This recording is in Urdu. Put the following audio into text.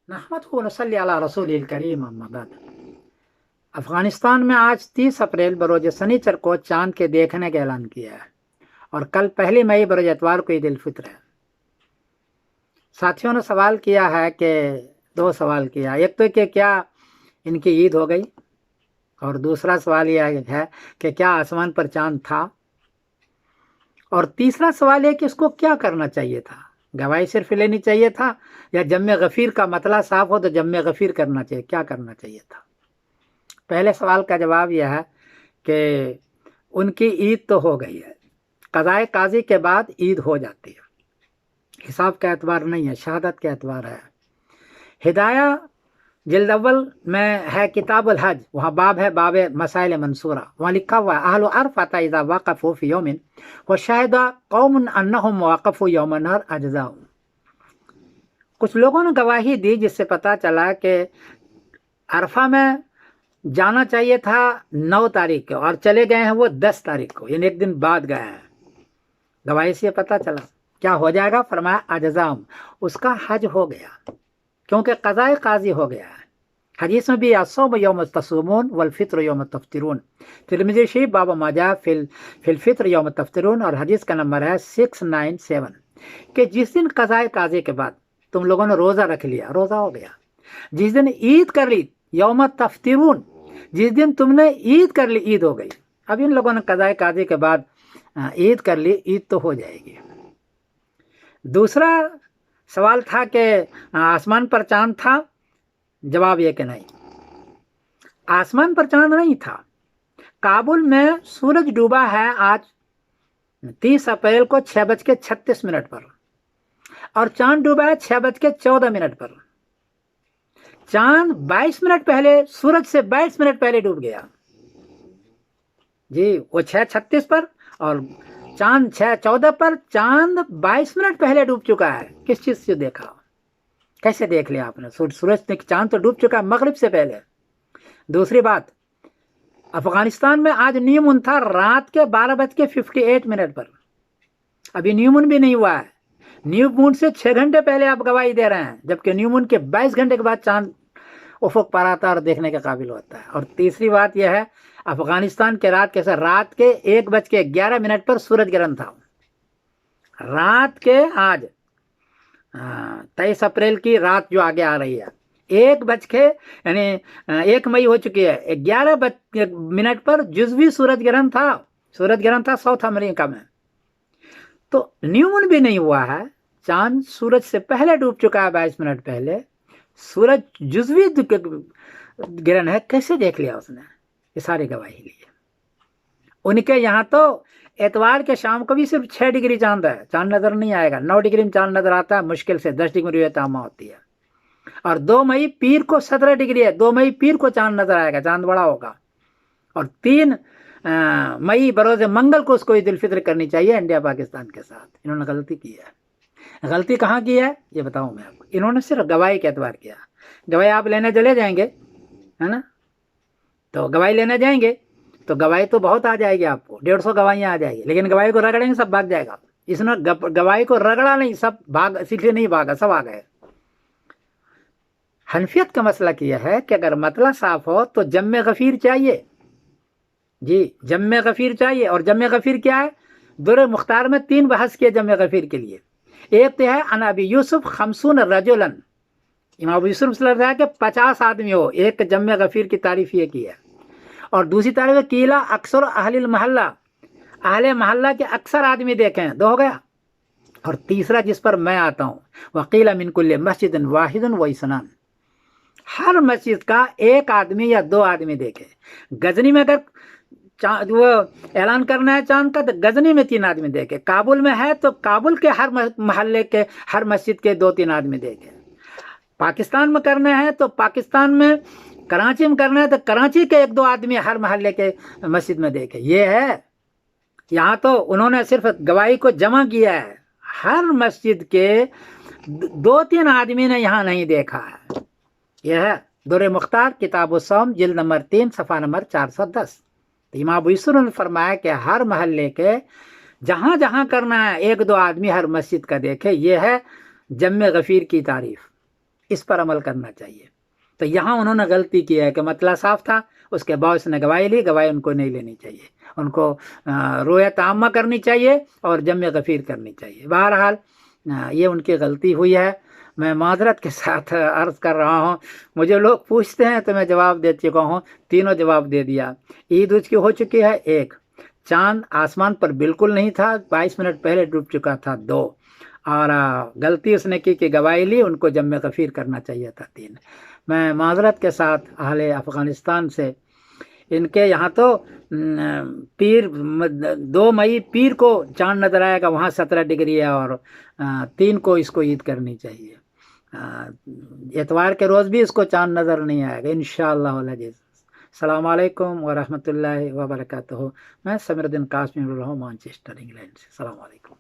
نحمدہ و نصلی علی رسول الکریم اما بعد۔ افغانستان میں آج 30 اپریل بروز سنیچر کو چاند کے دیکھنے کا اعلان کیا ہے اور کل 1 مئی بروز اتوار کو عید الفطر ہے۔ ساتھیوں نے سوال کیا ہے کہ 2 سوال کیا، ایک تو کہ کیا ان کی عید ہو گئی، اور دوسرا سوال یہ ہے کہ کیا آسمان پر چاند تھا، اور تیسرا سوال ہے کہ اس کو کیا کرنا چاہیے تھا، گواہی صرف لینی چاہیے تھا یا جم غفیر کا مطلع صاف ہو تو جم غفیر کرنا چاہیے، کیا کرنا چاہیے تھا۔ پہلے سوال کا جواب یہ ہے کہ ان کی عید تو ہو گئی ہے، قضائے قاضی کے بعد عید ہو جاتی ہے، حساب کا اعتبار نہیں ہے، شہادت کا اعتبار ہے۔ ہدایہ جلد اول میں ہے کتاب الحج، وہاں باب ہے باب مسائل منصورہ، وہاں لکھا ہوا ہے اہل عرفۃ اذا وقفوا فی یوم وشہد قوم انہم وقفوا یوم النحر اجزاء۔ کچھ لوگوں نے گواہی دی جس سے پتہ چلا کہ عرفہ میں جانا چاہیے تھا 9 تاریخ کو اور چلے گئے ہیں وہ 10 تاریخ کو، یعنی ایک دن بعد گئے ہیں۔ گواہی سے پتہ چلا کیا ہو جائے گا، فرمایا اجزام، اس کا حج ہو گیا کیونکہ قضائے قاضی ہو گیا ہے۔ حدیث میں بھی الصوم یوم تصومون والفطر یوم تفطرون، ترمذی شریف باب ما جاء فی الفطر یوم تفطرون، اور حدیث کا نمبر ہے 697 کہ جس دن قضائے قاضی کے بعد تم لوگوں نے روزہ رکھ لیا، روزہ ہو گیا۔ جس دن عید کر لی یوم تفطرون، جس دن تم نے عید کر لی عید ہو گئی۔ اب ان لوگوں نے قضائے قاضی کے بعد عید کر لی، عید تو ہو جائے گی۔ دوسرا سوال تھا کہ آسمان پر چاند تھا، جواب یہ کہ نہیں، آسمان پر چاند نہیں تھا۔ کابل میں سورج ڈوبا ہے آج 30 اپریل کو 6:36 پر، اور چاند ڈوبا ہے 6:14 پر۔ چاند 22 منٹ پہلے سورج سے 22 منٹ پہلے ڈوب گیا جی، وہ 6:36 پر اور چاند 6:14 پر، چاند 22 منٹ پہلے ڈوب چکا ہے۔ کس چیز سے دیکھا، کیسے دیکھ لیا آپ نے؟ سورج چاند تو ڈوب چکا ہے مغرب سے پہلے۔ دوسری بات، افغانستان میں آج نیو مون تھا رات کے 12:58 پر، ابھی نیو مون بھی نہیں ہوا ہے۔ نیو مون سے 6 گھنٹے پہلے آپ گواہی دے رہے ہیں، جبکہ نیو مون کے 22 گھنٹے کے بعد چاند افق پر آتا ہے اور دیکھنے کے قابل ہوتا ہے۔ اور تیسری بات یہ ہے، افغانستان کے رات کے 1:11 پر سورج گرہن تھا، رات کے آج 23 اپریل کی رات جو آگے آ رہی ہے، 1 مئی ہو چکی ہے، 11 پر جزوی سورج گرہن تھا ساؤتھ امریکہ میں۔ تو نیو مون بھی نہیں ہوا ہے، چاند سورج سے پہلے ڈوب چکا ہے 22 منٹ پہلے، سورج جزوی گرہن ہے، کیسے دیکھ لیا اس نے؟ یہ ساری گواہی لی ہے۔ ان کے یہاں تو اتوار کے شام کو بھی صرف 6 ڈگری چاند ہے، چاند نظر نہیں آئے گا۔ 9 ڈگری میں چاند نظر آتا ہے، مشکل سے 10 ڈگری تامہ ہوتی ہے۔ اور 2 مئی پیر کو 17 ڈگری ہے، 2 مئی پیر کو چاند نظر آئے گا، چاند بڑا ہوگا۔ اور 3 مئی بروز منگل کو اس کو عید الفطر کرنی چاہیے انڈیا پاکستان کے ساتھ۔ انہوں نے غلطی کی ہے۔ غلطی کہاں کی ہے یہ بتاؤں میں آپ کو۔ انہوں نے صرف گواہی کے اعتبار کیا، گواہی آپ لینے چلے جائیں گے ہے نا، تو گواہی لینے جائیں گے تو گواہی تو بہت آ جائے گی، آپ کو 150 گواہیاں آ جائے گی، لیکن گواہی کو رگڑیں گے سب بھاگ جائے گا۔ اس نے گواہی کو رگڑا نہیں، سب بھاگ، اسی لیے نہیں بھاگا، سب آ گئے۔ حنفیت کا مسئلہ یہ ہے کہ اگر مطلع صاف ہو تو جم غفیر چاہیے، جی جم غفیر چاہیے۔ اور جم غفیر کیا ہے؟ در مختار میں 3 بحث کیے جم غفیر کے لیے۔ ایک تو ہے ان ابی یوسف 50 رجلا، امام ابو یوسف صلی اللہ علیہ وسلم کہ 50 آدمی ہو، ایک جم غفیر کی تعریف یہ کی ہے۔ اور دوسری تعریف کیلا اکثر اہل المحلہ، اہل محلہ کے اکثر آدمی دیکھیں، 2 ہو گیا۔ اور تیسرا جس پر میں آتا ہوں، وقیل من کل مسجد واحد و اثنان، ہر مسجد کا 1 آدمی یا 2 آدمی دیکھے۔ غزنی میں اگر وہ اعلان کرنا ہے چاند کا تو غزنی میں 3 آدمی دیکھے، کابل میں ہے تو کابل کے ہر محلے کے ہر مسجد کے 2-3 آدمی دیکھے۔ پاکستان میں کرنا ہے تو پاکستان میں، کراچی میں کرنا ہے تو کراچی کے 1-2 آدمی ہر محلے کے مسجد میں دیکھے۔ یہ ہے، یہاں تو انہوں نے صرف گواہی کو جمع کیا ہے، ہر مسجد کے 2-3 آدمی نے یہاں نہیں دیکھا ہے۔ یہ ہے در مختار کتاب الصوم جلد نمبر 3 صفحہ نمبر 410۔ تو امام ابو یوسف نے فرمایا کہ ہر محلے کے جہاں جہاں کرنا ہے 1-2 آدمی ہر مسجد کا دیکھے، یہ ہے جم غفیر کی تعریف۔ اس پر عمل کرنا چاہیے. تو یہاں انہوں نے غلطی کی ہے کہ مسئلہ صاف تھا، اس کے باعث نے گواہی لی، گواہی ان کو نہیں لینی چاہیے، ان کو رویت عامہ کرنی چاہیے اور جمع غفیر کرنی چاہیے. بہرحال یہ ان کی غلطی ہوئی ہے. میں معذرت کے ساتھ عرض کر رہا ہوں، مجھے لوگ پوچھتے ہیں تو میں جواب دے چکا ہوں، تینوں جواب دے دیا. عید اس کی ہو چکی ہے 1، چاند آسمان پر بالکل نہیں تھا، 22 منٹ پہلے ڈوب چکا تھا 2، اور غلطی اس نے کی کہ گواہی لی، ان کو جمع غفیر کرنا چاہیے تھا 3. میں معذرت کے ساتھ اہل افغانستان سے، ان کے یہاں تو پیر 2 مئی پیر کو چاند نظر آئے گا، وہاں 17 ڈگری ہے، اور 3 کو اس کو عید کرنی چاہیے. اتوار کے روز بھی اس کو چاند نظر نہیں آئے گا انشاءاللہ العزیز. السلام علیکم ورحمۃ اللہ وبرکاتہ. میں سمیر الدین قاسمی بول رہا ہوں مانچسٹر انگلینڈ سے. السلام علیکم.